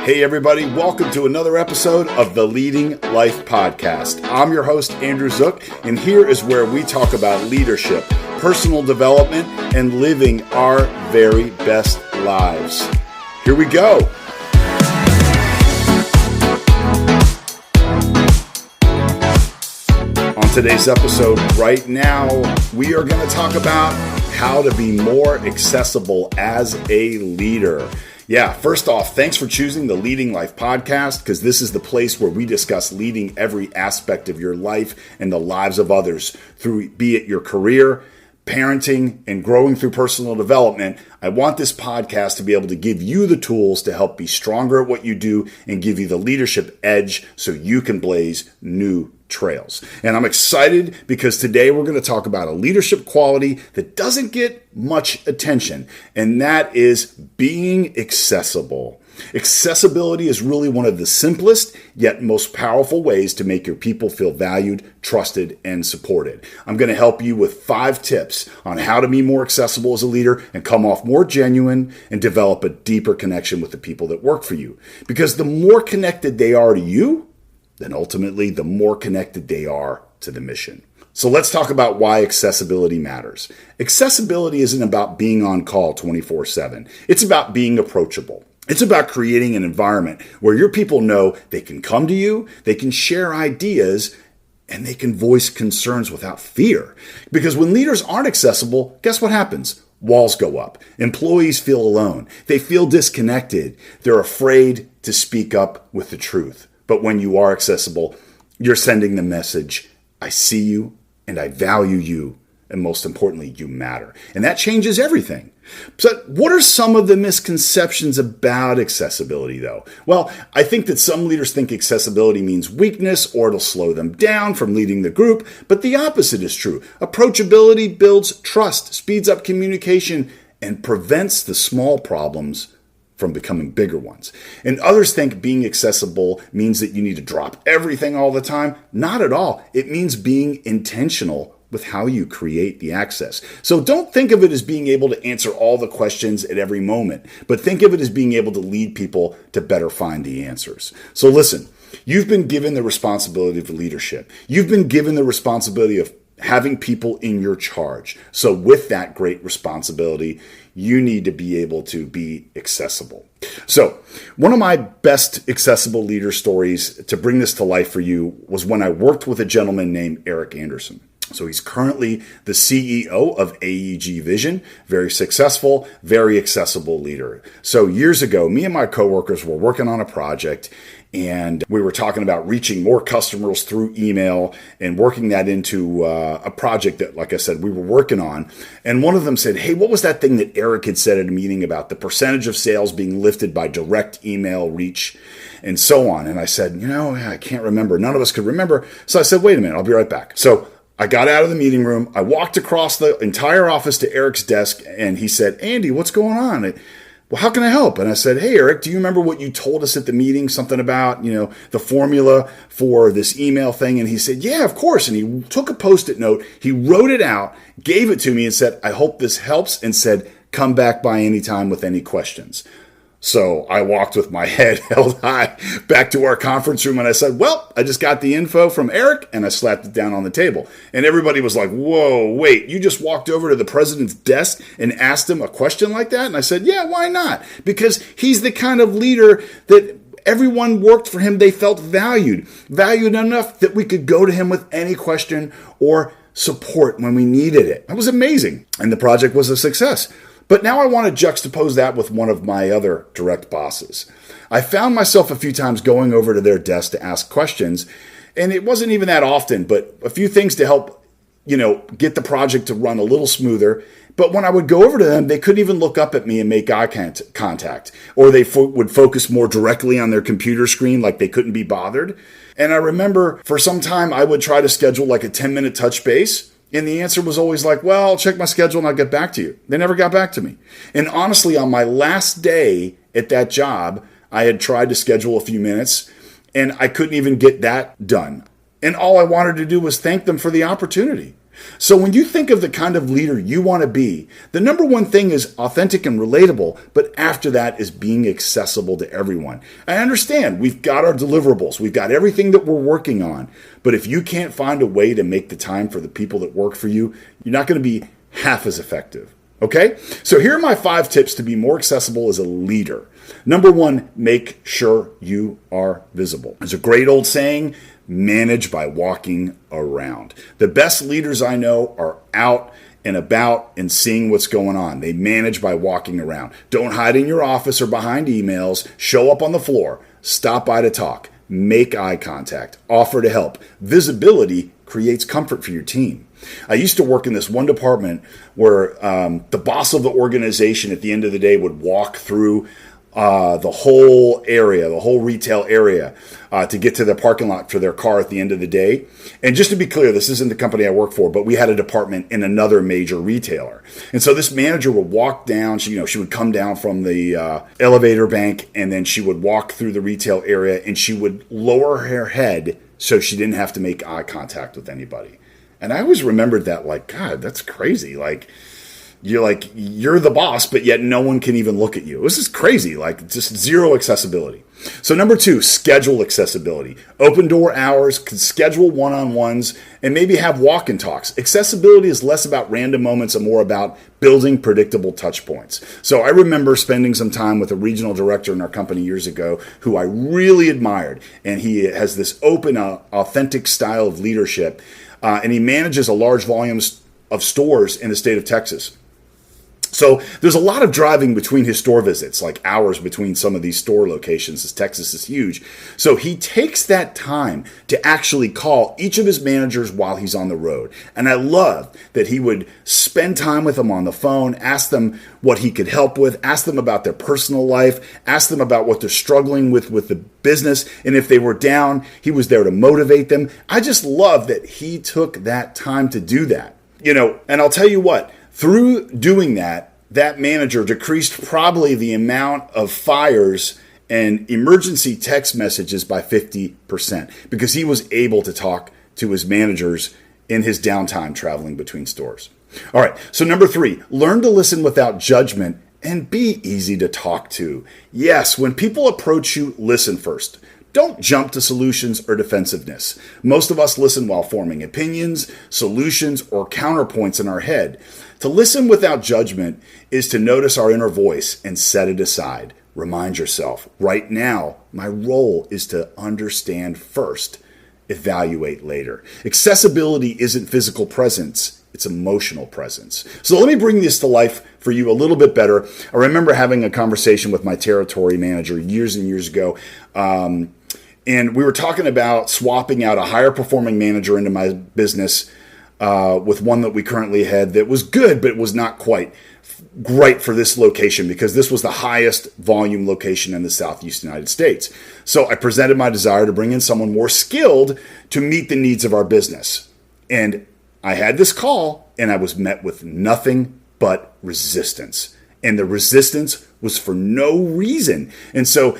Hey everybody, welcome to another episode of the Leading Life Podcast. I'm your host, Andrew Zook, and here is where we talk about leadership, personal development, and living our very best lives. Here we go. On today's episode, right now, we are going to talk about how to be more accessible as a leader. Yeah, first off, thanks for choosing the Leading Life Podcast, because this is the place where we discuss leading every aspect of your life and the lives of others through, be it your career, parenting, and growing through personal development. I want this podcast to be able to give you the tools to help be stronger at what you do and give you the leadership edge so you can blaze new trails. And I'm excited because today we're going to talk about a leadership quality that doesn't get much attention, and that is being accessible. Accessibility is really one of the simplest yet most powerful ways to make your people feel valued, trusted, and supported. I'm going to help you with 5 tips on how to be more accessible as a leader and come off more genuine and develop a deeper connection with the people that work for you. Because the more connected they are to you, then ultimately the more connected they are to the mission. So let's talk about why accessibility matters. Accessibility isn't about being on call 24/7. It's about being approachable. It's about creating an environment where your people know they can come to you, they can share ideas, and they can voice concerns without fear. Because when leaders aren't accessible, guess what happens? Walls go up. Employees feel alone. They feel disconnected. They're afraid to speak up with the truth. But when you are accessible, you're sending the message, I see you and I value you. And most importantly, you matter. And that changes everything. So what are some of the misconceptions about accessibility, though? Well, I think that some leaders think accessibility means weakness or it'll slow them down from leading the group. But the opposite is true. Approachability builds trust, speeds up communication, and prevents the small problems from becoming bigger ones. And others think being accessible means that you need to drop everything all the time. Not at all. It means being intentional with how you create the access. So don't think of it as being able to answer all the questions at every moment, but think of it as being able to lead people to better find the answers. So listen, you've been given the responsibility of leadership. You've been given the responsibility of having people in your charge. So with that great responsibility, you need to be able to be accessible. So one of my best accessible leader stories to bring this to life for you was when I worked with a gentleman named Eric Anderson. So he's currently the CEO of AEG Vision, very successful, very accessible leader. So years ago, me and my coworkers were working on a project, and we were talking about reaching more customers through email and working that into a project that, like I said, we were working on. And one of them said, hey, what was that thing that Eric had said at a meeting about the percentage of sales being lifted by direct email reach and so on? And I said, I can't remember. None of us could remember. So I said, wait a minute, I'll be right back. So I got out of the meeting room. I walked across the entire office to Eric's desk, and he said, Andy, what's going on? Well, how can I help? And I said, hey, Eric, do you remember what you told us at the meeting? Something about, the formula for this email thing. And he said, yeah, of course. And he took a Post-it note. He wrote it out, gave it to me and said, I hope this helps, and said, come back by any time with any questions. So I walked with my head held high back to our conference room, and I said, well, I just got the info from Eric, and I slapped it down on the table. And everybody was like, whoa, wait, you just walked over to the president's desk and asked him a question like that? And I said, yeah, why not? Because he's the kind of leader that everyone worked for him. They felt valued enough that we could go to him with any question or support when we needed it. That was amazing. And the project was a success. But now I want to juxtapose that with one of my other direct bosses. I found myself a few times going over to their desk to ask questions, and it wasn't even that often, but a few things to help, get the project to run a little smoother. But when I would go over to them, they couldn't even look up at me and make eye contact, or they would focus more directly on their computer screen like they couldn't be bothered. And I remember for some time I would try to schedule like a 10-minute touch base. And the answer was always like, well, I'll check my schedule and I'll get back to you. They never got back to me. And honestly, on my last day at that job, I had tried to schedule a few minutes and I couldn't even get that done. And all I wanted to do was thank them for the opportunity. So when you think of the kind of leader you want to be, the number one thing is authentic and relatable, but after that is being accessible to everyone. I understand we've got our deliverables, we've got everything that we're working on, but if you can't find a way to make the time for the people that work for you, you're not going to be half as effective. Okay? So here are my 5 tips to be more accessible as a leader. Number 1, make sure you are visible. There's a great old saying, manage by walking around. The best leaders I know are out and about and seeing what's going on. They manage by walking around. Don't hide in your office or behind emails. Show up on the floor. Stop by to talk. Make eye contact. Offer to help. Visibility creates comfort for your team. I used to work in this one department where the boss of the organization at the end of the day would walk through the whole area, the whole retail area, to get to the parking lot for their car at the end of the day. And just to be clear, this isn't the company I work for, but we had a department in another major retailer. And so this manager would walk down, she would come down from the elevator bank, and then she would walk through the retail area, and she would lower her head so she didn't have to make eye contact with anybody. And I always remembered that, like, God, that's crazy. You're the boss, but yet no one can even look at you. This is crazy, like just zero accessibility. So number 2, schedule accessibility. Open door hours, schedule one-on-ones, and maybe have walk-in talks. Accessibility is less about random moments and more about building predictable touch points. So I remember spending some time with a regional director in our company years ago who I really admired, and he has this open, authentic style of leadership, and he manages a large volume of stores in the state of Texas. So there's a lot of driving between his store visits, like hours between some of these store locations, as Texas is huge. So he takes that time to actually call each of his managers while he's on the road. And I love that he would spend time with them on the phone, ask them what he could help with, ask them about their personal life, ask them about what they're struggling with the business. And if they were down, he was there to motivate them. I just love that he took that time to do that. And I'll tell you what, through doing that, that manager decreased probably the amount of fires and emergency text messages by 50% because he was able to talk to his managers in his downtime traveling between stores. All right, so number 3, learn to listen without judgment and be easy to talk to. Yes, when people approach you, listen first. Don't jump to solutions or defensiveness. Most of us listen while forming opinions, solutions, or counterpoints in our head. To listen without judgment is to notice our inner voice and set it aside. Remind yourself, right now, my role is to understand first, evaluate later. Accessibility isn't physical presence, it's emotional presence. So let me bring this to life for you a little bit better. I remember having a conversation with my territory manager years and years ago, and we were talking about swapping out a higher performing manager into my business with one that we currently had that was good, but was not quite great for this location because this was the highest volume location in the Southeast United States. So I presented my desire to bring in someone more skilled to meet the needs of our business. And I had this call and I was met with nothing but resistance. And the resistance was for no reason. And so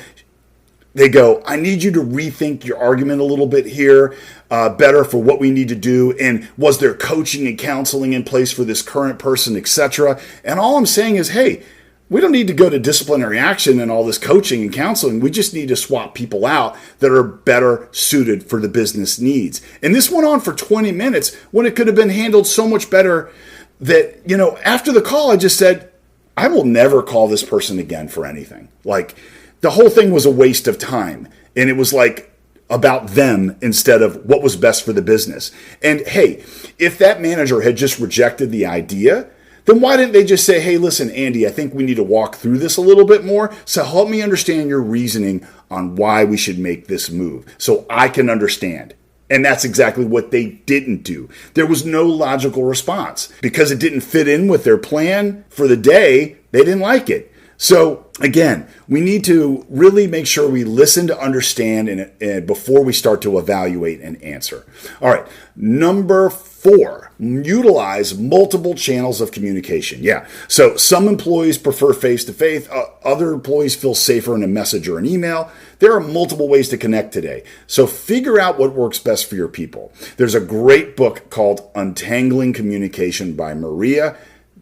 they go, I need you to rethink your argument a little bit here, better for what we need to do. And was there coaching and counseling in place for this current person, etc.? And all I'm saying is, hey, we don't need to go to disciplinary action and all this coaching and counseling. We just need to swap people out that are better suited for the business needs. And this went on for 20 minutes when it could have been handled so much better that, after the call, I just said, I will never call this person again for anything. Like, the whole thing was a waste of time. And it was like about them instead of what was best for the business. And hey, if that manager had just rejected the idea, then why didn't they just say, hey, listen, Andy, I think we need to walk through this a little bit more. So help me understand your reasoning on why we should make this move so I can understand. And that's exactly what they didn't do. There was no logical response because it didn't fit in with their plan for the day. They didn't like it. So again, we need to really make sure we listen to understand and before we start to evaluate and answer. All right, number 4, utilize multiple channels of communication. Yeah, so some employees prefer face-to-face. Other employees feel safer in a message or an email. There are multiple ways to connect today. So figure out what works best for your people. There's a great book called Untangling Communication by Maria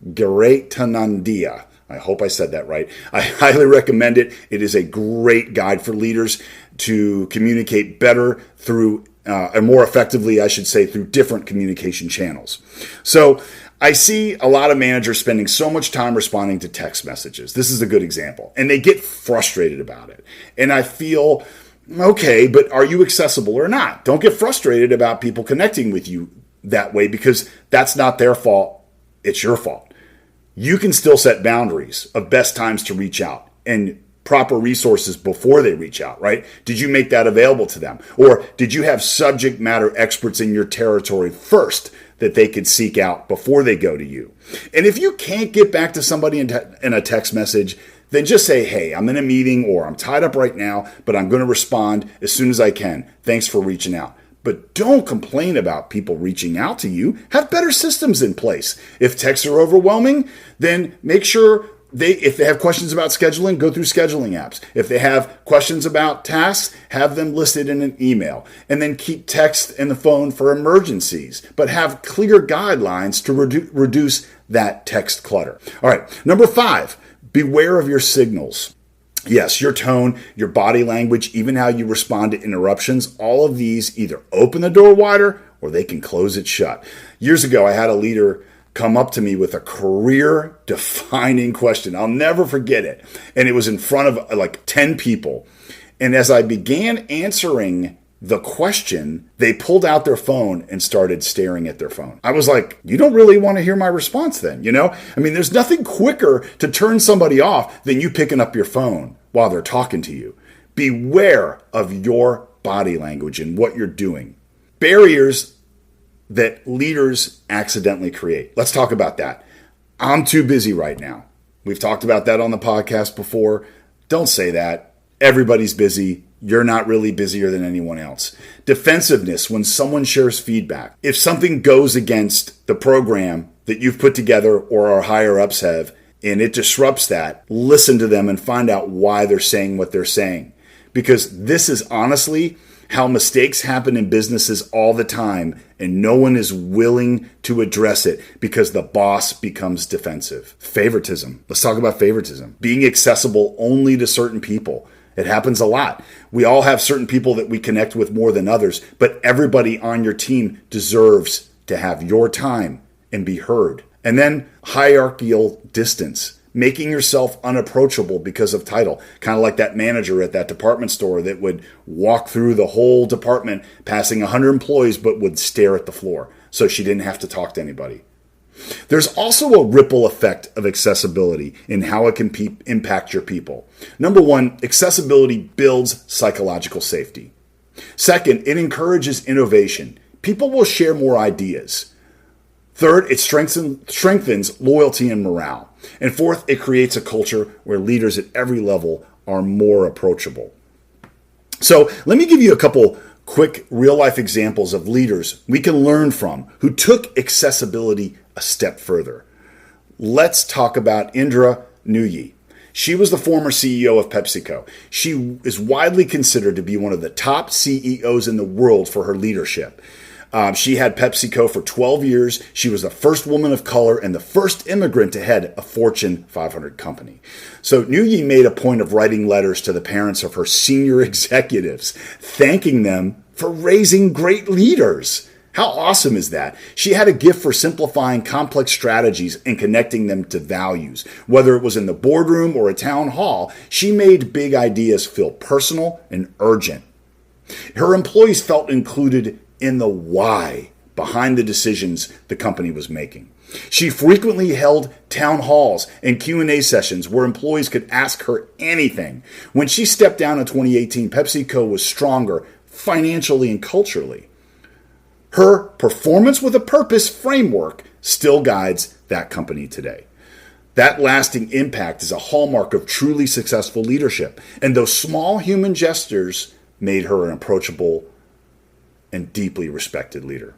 Geraghtanandia. I hope I said that right. I highly recommend it. It is a great guide for leaders to communicate better through, and more effectively, I should say, through different communication channels. So I see a lot of managers spending so much time responding to text messages. This is a good example. And they get frustrated about it. And I feel, okay, but are you accessible or not? Don't get frustrated about people connecting with you that way because that's not their fault. It's your fault. You can still set boundaries of best times to reach out and proper resources before they reach out, right? Did you make that available to them? Or did you have subject matter experts in your territory first that they could seek out before they go to you? And if you can't get back to somebody in a text message, then just say, hey, I'm in a meeting or I'm tied up right now, but I'm going to respond as soon as I can. Thanks for reaching out. But don't complain about people reaching out to you. Have better systems in place. If texts are overwhelming, then make sure if they have questions about scheduling, go through scheduling apps. If they have questions about tasks, have them listed in an email. And then keep text and the phone for emergencies. But have clear guidelines to reduce that text clutter. All right, number 5, beware of your signals. Yes, your tone, your body language, even how you respond to interruptions, all of these either open the door wider or they can close it shut. Years ago, I had a leader come up to me with a career-defining question. I'll never forget it. And it was in front of like 10 people. And as I began answering the question, they pulled out their phone and started staring at their phone. I was like, you don't really want to hear my response then, you know? I mean, there's nothing quicker to turn somebody off than you picking up your phone while they're talking to you. Beware of your body language and what you're doing. Barriers that leaders accidentally create. Let's talk about that. I'm too busy right now. We've talked about that on the podcast before. Don't say that. Everybody's busy. You're not really busier than anyone else. Defensiveness when someone shares feedback. If something goes against the program that you've put together or our higher ups have, and it disrupts that, listen to them and find out why they're saying what they're saying. Because this is honestly how mistakes happen in businesses all the time, and no one is willing to address it because the boss becomes defensive. Favoritism. Let's talk about favoritism. Being accessible only to certain people. It happens a lot. We all have certain people that we connect with more than others, but everybody on your team deserves to have your time and be heard. And then hierarchical distance, making yourself unapproachable because of title. Kind of like that manager at that department store that would walk through the whole department, passing 100 employees, but would stare at the floor so she didn't have to talk to anybody. There's also a ripple effect of accessibility in how it can impact your people. Number 1, accessibility builds psychological safety. Second, it encourages innovation. People will share more ideas. Third, it strengthens loyalty and morale. And fourth, it creates a culture where leaders at every level are more approachable. So let me give you a couple quick real-life examples of leaders we can learn from who took accessibility a step further. Let's talk about Indra Nooyi. She was the former CEO of PepsiCo. She is widely considered to be one of the top CEOs in the world for her leadership. She had PepsiCo for 12 years. She was the first woman of color and the first immigrant to head a Fortune 500 company. So Nooyi made a point of writing letters to the parents of her senior executives, thanking them for raising great leaders. How awesome is that? She had a gift for simplifying complex strategies and connecting them to values. Whether it was in the boardroom or a town hall, she made big ideas feel personal and urgent. Her employees felt included in the why behind the decisions the company was making. She frequently held town halls and Q&A sessions where employees could ask her anything. When she stepped down in 2018, PepsiCo was stronger financially and culturally. Her performance with a purpose framework still guides that company today. That lasting impact is a hallmark of truly successful leadership. And those small human gestures made her an approachable and deeply respected leader.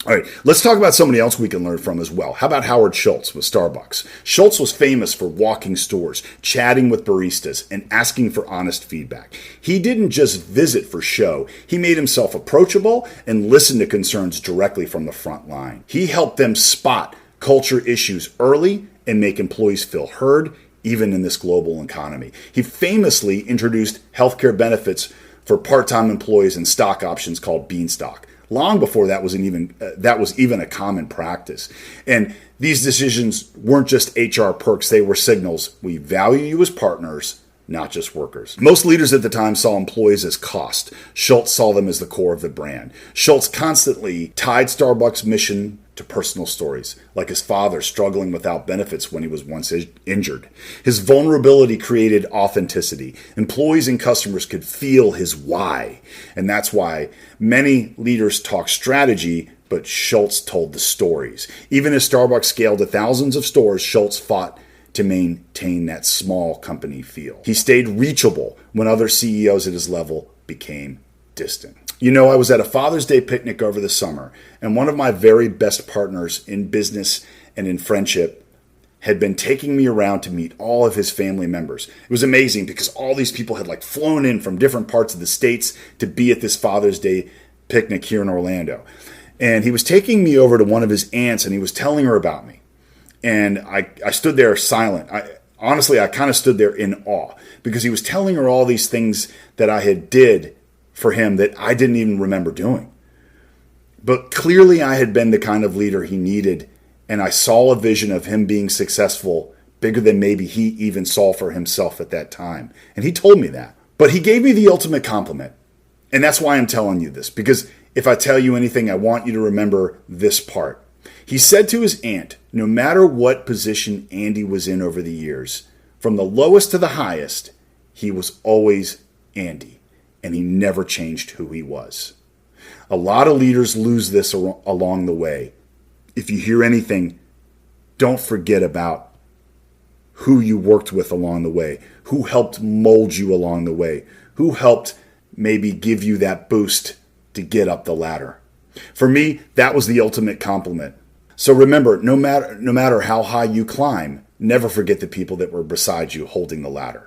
All right, let's talk about somebody else we can learn from as well. How about Howard Schultz with Starbucks? Schultz was famous for walking stores, chatting with baristas, and asking for honest feedback. He didn't just visit for show. He made himself approachable and listened to concerns directly from the front line. He helped them spot culture issues early and make employees feel heard, even in this global economy. He famously introduced healthcare benefits for part-time employees and stock options called Beanstalk, long before that was even a common practice. And these decisions weren't just HR perks, they were signals. We value you as partners, not just workers. Most leaders at the time saw employees as cost. Schultz saw them as the core of the brand. Schultz constantly tied Starbucks' mission to personal stories, like his father struggling without benefits when he was once injured. His vulnerability created authenticity. Employees and customers could feel his why. And that's why many leaders talk strategy, but Schultz told the stories. Even as Starbucks scaled to thousands of stores, Schultz fought to maintain that small company feel. He stayed reachable when other CEOs at his level became distant. You know, I was at a Father's Day picnic over the summer, and one of my very best partners in business and in friendship had been taking me around to meet all of his family members. It was amazing because all these people had flown in from different parts of the States to be at this Father's Day picnic here in Orlando. And he was taking me over to one of his aunts, and he was telling her about me. And I stood there silent. Honestly, I kind of stood there in awe because he was telling her all these things that I had did for him that I didn't even remember doing. But clearly I had been the kind of leader he needed, and I saw a vision of him being successful bigger than maybe he even saw for himself at that time. And he told me that. But he gave me the ultimate compliment. And that's why I'm telling you this, because if I tell you anything, I want you to remember this part. He said to his aunt, no matter what position Andy was in over the years, from the lowest to the highest, he was always Andy. And he never changed who he was. A lot of leaders lose this along the way. If you hear anything, don't forget about who you worked with along the way, who helped mold you along the way, who helped maybe give you that boost to get up the ladder. For me, that was the ultimate compliment. So remember, no matter how high you climb, never forget the people that were beside you holding the ladder.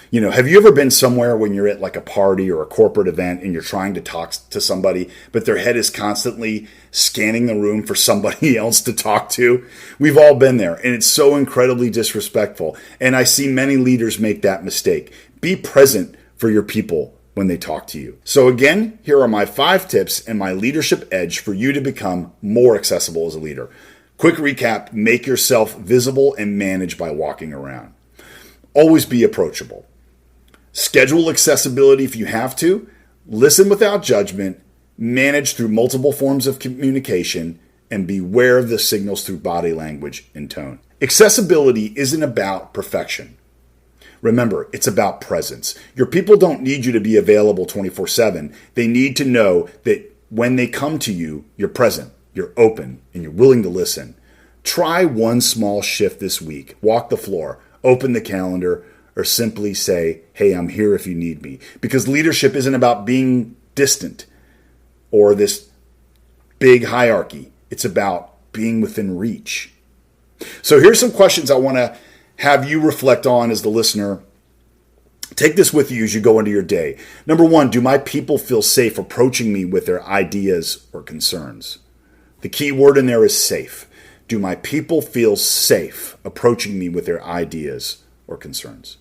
You know, have you ever been somewhere when you're at a party or a corporate event and you're trying to talk to somebody, but their head is constantly scanning the room for somebody else to talk to? We've all been there, and it's so incredibly disrespectful. And I see many leaders make that mistake. Be present for your people when they talk to you. So again, here are my 5 tips and my leadership edge for you to become more accessible as a leader. Quick recap: make yourself visible and manage by walking around. Always be approachable. Schedule accessibility if you have to. Listen without judgment. Manage through multiple forms of communication. And beware of the signals through body language and tone. Accessibility isn't about perfection. Remember, it's about presence. Your people don't need you to be available 24/7. They need to know that when they come to you, you're present, you're open, and you're willing to listen. Try one small shift this week. Walk the floor, open the calendar, or simply say, hey, I'm here if you need me. Because leadership isn't about being distant or this big hierarchy. It's about being within reach. So here's some questions I want to have you reflect on as the listener. Take this with you as you go into your day. Number 1, do my people feel safe approaching me with their ideas or concerns? The key word in there is safe. Do my people feel safe approaching me with their ideas or concerns?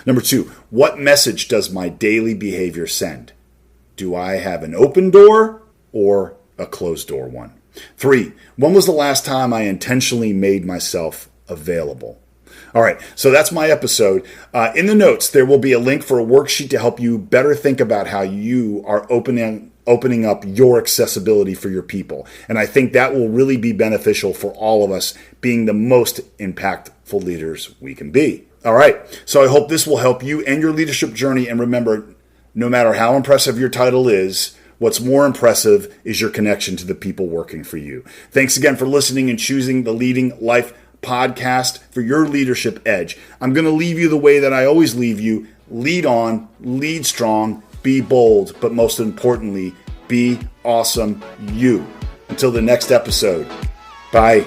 Number 2, what message does my daily behavior send? Do I have an open door or a closed door one? 3, when was the last time I intentionally made myself available? All right, so that's my episode. In the notes, there will be a link for a worksheet to help you better think about how you are opening up your accessibility for your people. And I think that will really be beneficial for all of us being the most impactful leaders we can be. All right, so I hope this will help you and your leadership journey. And remember, no matter how impressive your title is, what's more impressive is your connection to the people working for you. Thanks again for listening and choosing the Leading Life podcast for your leadership edge. I'm going to leave you the way that I always leave you. Lead on, lead strong, be bold, but most importantly, be awesome you. Until the next episode, bye.